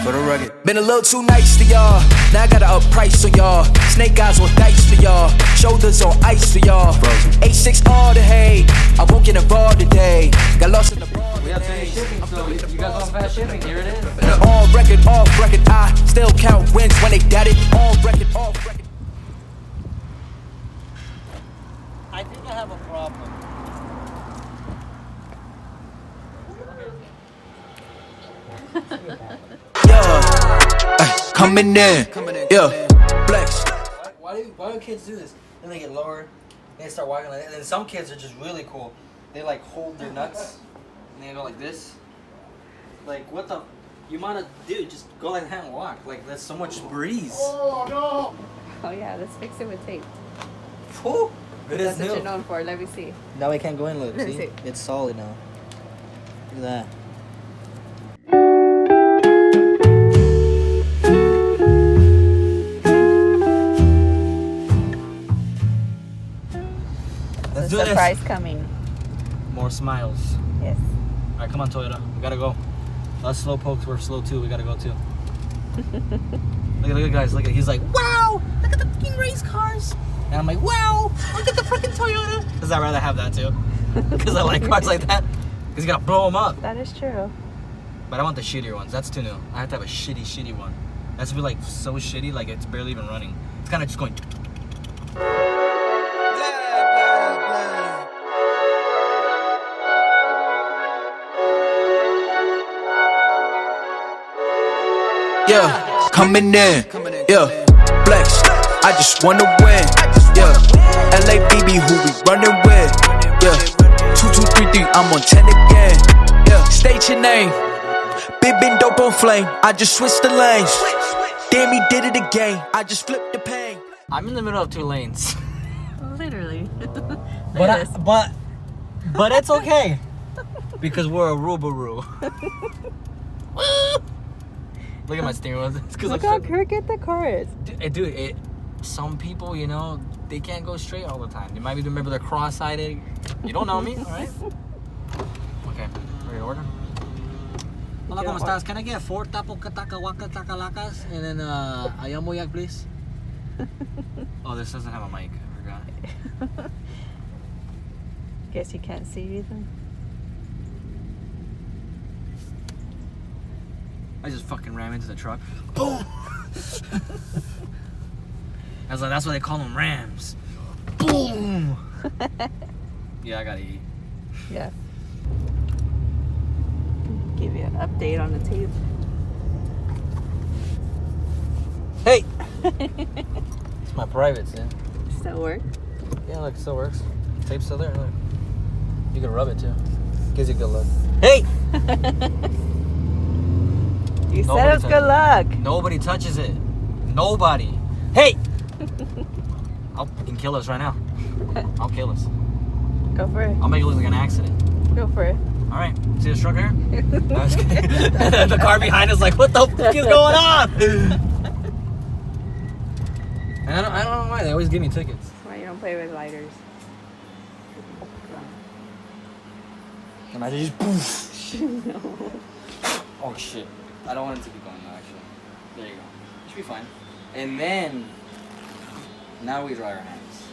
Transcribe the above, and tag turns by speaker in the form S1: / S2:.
S1: For the rugged. Been a little too nice to y'all. Now I gotta up price on y'all. Snake eyes on dice for y'all. Shoulders on ice for y'all. A6 all the hay. I won't get involved today. Got lost in the bar.
S2: We have to shipping, so you guys want fast shipping? Here it is.
S1: On record, off record. I still count wins when they got it. On record, off record.
S2: I think I have a problem.
S1: Coming in, yeah, flex.
S2: Why do kids do this? Then they get lower, they start walking like that. And then some kids are just really cool. They like hold their nuts, and they go like this. Like what the? You might have, dude, just go like that and walk. Like that's so much breeze.
S3: Oh no!
S4: Oh yeah, let's fix it with tape.
S2: Whew. It is
S4: That's what
S2: new.
S4: you're known for. Let me see.
S2: Now we can't go in. Look,
S4: Let me
S2: see?
S4: see.
S2: It's solid now. Look at that. Let's do
S4: Surprise
S2: this.
S4: coming.
S2: More smiles.
S4: Yes.
S2: All right, come on, Toyota. We gotta go. Us slow pokes, we're slow too. We gotta go too. Look at guys. Look at. He's like, wow, look at the fucking race cars. And I'm like, wow, look at the freaking Toyota. Because I'd rather have that too. Because I like cars like that. Because you gotta blow them up.
S4: That is true.
S2: But I want the shittier ones. That's too new. I have to have a shitty one. That's to be like so shitty, like it's barely even running. It's kind of just going.
S1: Yeah, coming in, yeah, flex. I just wanna win, yeah. LABB, who we running with, yeah. 2233, I'm on 10 again, yeah. State your name, been dope on flame. I just switched the lanes. Damn, he did it again. I just flipped the pain.
S2: I'm in the middle of two lanes.
S4: Literally.
S2: But it's okay because we're a Rubaroo. Look at my steering wheel.
S4: Look how crooked the car is.
S2: Dude, some people, you know, they can't go straight all the time. They might be, remember, they're cross-eyed. You don't know me, all right? Okay, ready to order? Hola, ¿cómo estás? Can I get 4 tapo kataka waka takalacas and then ayamoyak, please? Oh, this doesn't have a mic. I forgot.
S4: Guess you can't see either.
S2: I just fucking ran into the truck. Boom! I was like, that's why they call them Rams. Boom! Yeah, I gotta eat.
S4: Yeah. Give you an update on the tape.
S2: Hey! It's my private, Sin.
S4: Still work?
S2: Yeah, look, it still works. Tape's still there, look. You can rub it too. Gives you good luck. Hey!
S4: You said it was good luck.
S2: Nobody touches it. Nobody. Hey! I'll fucking kill us right now. I'll kill us.
S4: Go for it.
S2: I'll make it look like an accident.
S4: Go for it.
S2: All right. See this truck here? No, just kidding. The car behind us like, what the fuck is going on? And I don't know why. They always give me tickets.
S4: That's why you don't play with lighters.
S2: Imagine just poof.
S4: No.
S2: Oh shit. I don't want it to be going now, actually. There you go. Should be fine. And then, now we dry our hands.